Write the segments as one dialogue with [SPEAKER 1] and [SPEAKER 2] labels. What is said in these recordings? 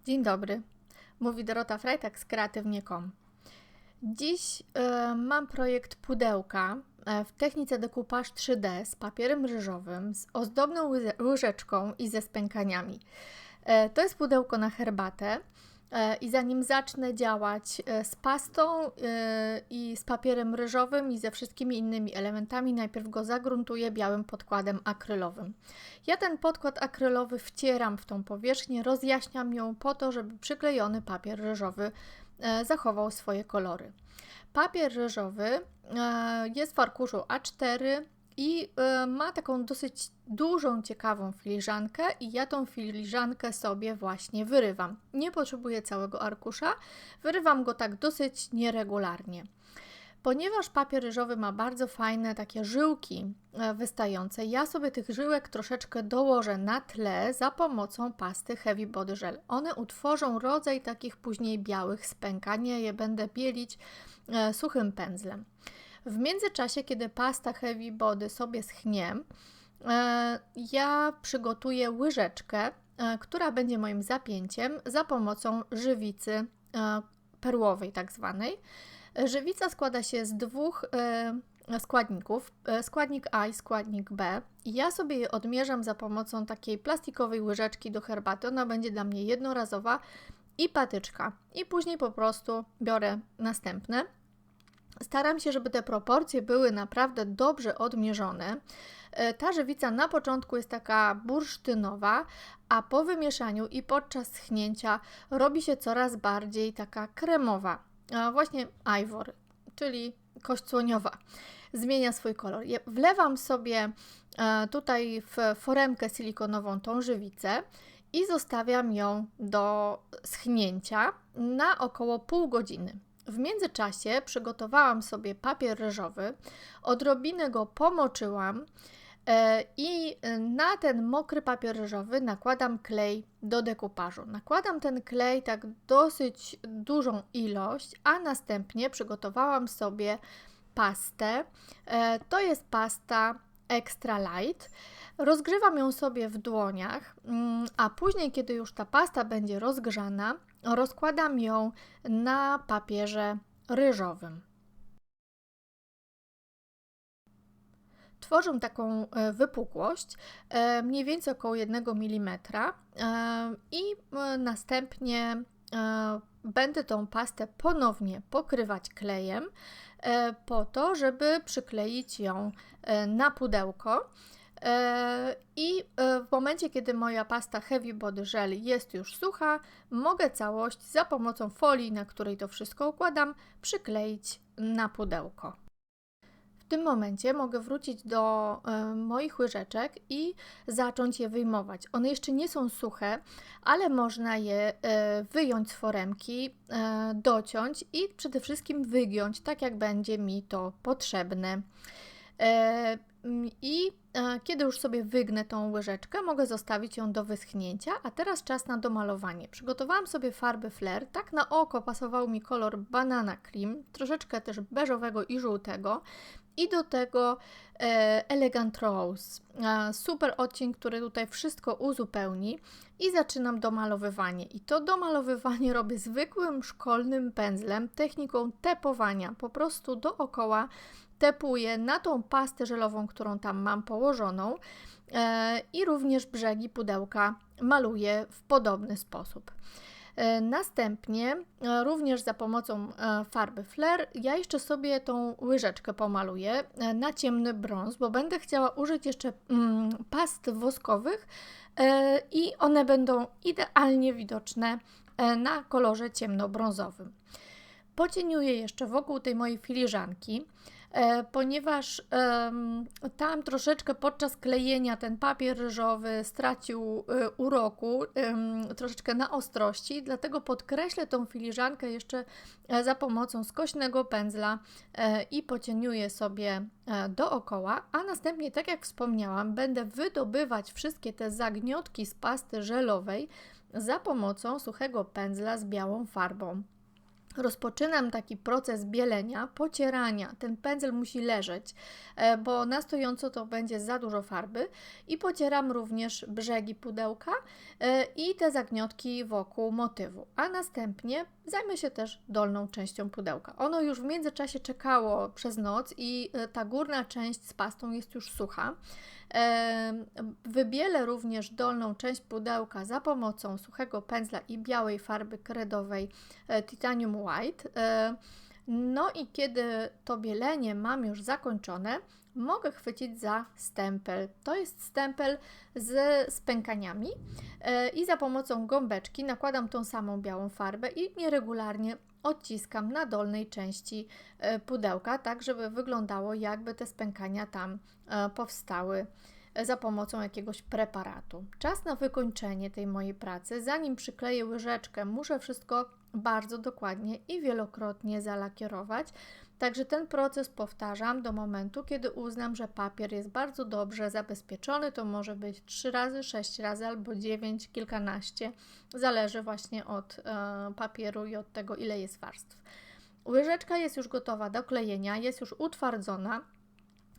[SPEAKER 1] Dzień dobry, mówi Dorota Frajtak z kreatywnie.com. Dziś mam projekt pudełka w technice decoupage 3D z papierem ryżowym, z ozdobną łyżeczką i ze spękaniami. To jest pudełko na herbatę i zanim zacznę działać z pastą i z papierem ryżowym i ze wszystkimi innymi elementami, najpierw go zagruntuję białym podkładem akrylowym. Ja ten podkład akrylowy wcieram w tą powierzchnię, rozjaśniam ją po to, żeby przyklejony papier ryżowy zachował swoje kolory. Papier ryżowy jest w arkuszu A4 i ma taką dosyć dużą, ciekawą filiżankę i ja tą filiżankę sobie właśnie wyrywam. Nie potrzebuję całego arkusza, wyrywam go tak dosyć nieregularnie. Ponieważ papier ryżowy ma bardzo fajne takie żyłki wystające, ja sobie tych żyłek troszeczkę dołożę na tle za pomocą pasty Heavy Body Gel. One utworzą rodzaj takich później białych spękań, ja je będę bielić suchym pędzlem. W międzyczasie, kiedy pasta Heavy Body sobie schnie, ja przygotuję łyżeczkę, która będzie moim zapięciem za pomocą żywicy perłowej tak zwanej. Żywica składa się z dwóch składników, składnik A i składnik B. Ja sobie je odmierzam za pomocą takiej plastikowej łyżeczki do herbaty. Ona będzie dla mnie jednorazowa i patyczka. I później po prostu biorę następne. Staram się, żeby te proporcje były naprawdę dobrze odmierzone. Ta żywica na początku jest taka bursztynowa, a po wymieszaniu i podczas schnięcia robi się coraz bardziej taka kremowa. Właśnie ivory, czyli kość słoniowa, zmienia swój kolor. Wlewam sobie tutaj w foremkę silikonową tą żywicę i zostawiam ją do schnięcia na około pół godziny. W międzyczasie przygotowałam sobie papier ryżowy, odrobinę go pomoczyłam i na ten mokry papier ryżowy nakładam klej do dekupażu. Nakładam ten klej tak dosyć dużą ilość, a następnie przygotowałam sobie pastę. To jest pasta Extra Light. Rozgrzewam ją sobie w dłoniach, a później, kiedy już ta pasta będzie rozgrzana, rozkładam ją na papierze ryżowym. Tworzę taką wypukłość, mniej więcej około 1 mm i następnie będę tą pastę ponownie pokrywać klejem po to, żeby przykleić ją na pudełko. I w momencie, kiedy moja pasta Heavy Body Gel jest już sucha, mogę całość za pomocą folii, na której to wszystko układam, przykleić na pudełko. W tym momencie mogę wrócić do moich łyżeczek i zacząć je wyjmować. One jeszcze nie są suche, ale można je wyjąć z foremki, dociąć i przede wszystkim wygiąć, tak jak będzie mi to potrzebne. Kiedy już sobie wygnę tą łyżeczkę, mogę zostawić ją do wyschnięcia, a teraz czas na domalowanie. Przygotowałam sobie farby Flair, tak na oko pasował mi kolor Banana Cream, troszeczkę też beżowego i żółtego i do tego Elegant Rose, super odcień, który tutaj wszystko uzupełni i zaczynam domalowywanie. I to domalowywanie robię zwykłym szkolnym pędzlem, techniką tepowania, po prostu dookoła tepuję na tą pastę żelową, którą tam mam położoną i również brzegi pudełka maluję w podobny sposób. Następnie również za pomocą farby Flair ja jeszcze sobie tą łyżeczkę pomaluję na ciemny brąz, bo będę chciała użyć jeszcze past woskowych i one będą idealnie widoczne na kolorze ciemnobrązowym. Pocieniuję jeszcze wokół tej mojej filiżanki, ponieważ tam troszeczkę podczas klejenia ten papier ryżowy stracił uroku, troszeczkę na ostrości, dlatego podkreślę tą filiżankę jeszcze za pomocą skośnego pędzla i pocieniuję sobie dookoła, a następnie, tak jak wspomniałam, będę wydobywać wszystkie te zagniotki z pasty żelowej za pomocą suchego pędzla z białą farbą. rozpoczynam taki proces bielenia, pocierania. Ten pędzel musi leżeć, bo na stojąco to będzie za dużo farby i pocieram również brzegi pudełka i te zagniotki wokół motywu, a następnie zajmę się też dolną częścią pudełka. Ono już w międzyczasie czekało przez noc i ta górna część z pastą jest już sucha. Wybielę również dolną część pudełka za pomocą suchego pędzla i białej farby kredowej Titanium White. No i kiedy to bielenie mam już zakończone, mogę chwycić za stempel. To jest stempel z pękaniami i za pomocą gąbeczki nakładam tą samą białą farbę i nieregularnie odciskam na dolnej części pudełka, tak żeby wyglądało, jakby te spękania tam powstały za pomocą jakiegoś preparatu. Czas na wykończenie tej mojej pracy. Zanim przykleję łyżeczkę, muszę wszystko bardzo dokładnie i wielokrotnie zalakierować. Także ten proces powtarzam do momentu, kiedy uznam, że papier jest bardzo dobrze zabezpieczony. To może być 3 razy, 6 razy albo 9, kilkanaście. Zależy właśnie od papieru i od tego, ile jest warstw. Łyżeczka jest już gotowa do klejenia, jest już utwardzona.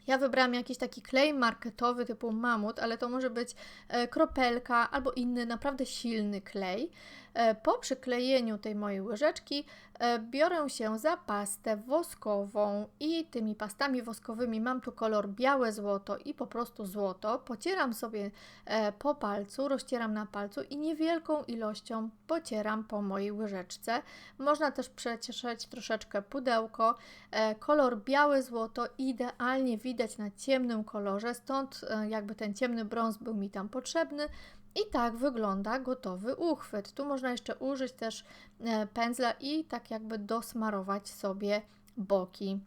[SPEAKER 1] Ja wybrałam jakiś taki klej marketowy typu Mamut, ale to może być kropelka albo inny naprawdę silny klej. Po przyklejeniu tej mojej łyżeczki biorę się za pastę woskową i tymi pastami woskowymi mam tu kolor białe złoto i po prostu złoto. Pocieram sobie po palcu, rozcieram na palcu i niewielką ilością pocieram po mojej łyżeczce. Można też przecieszać troszeczkę pudełko. Kolor białe złoto idealnie widać na ciemnym kolorze, stąd jakby ten ciemny brąz był mi tam potrzebny. I tak wygląda gotowy uchwyt. Tu można jeszcze użyć też pędzla i tak jakby dosmarować sobie boki.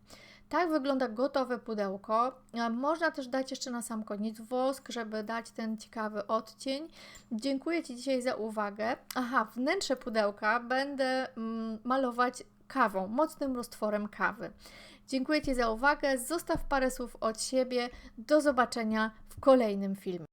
[SPEAKER 1] Tak wygląda gotowe pudełko. Można też dać jeszcze na sam koniec wosk, żeby dać ten ciekawy odcień. Dziękuję Ci dzisiaj za uwagę. Aha, wnętrze pudełka będę malować kawą, mocnym roztworem kawy. Dziękuję Ci za uwagę. Zostaw parę słów od siebie. Do zobaczenia w kolejnym filmie.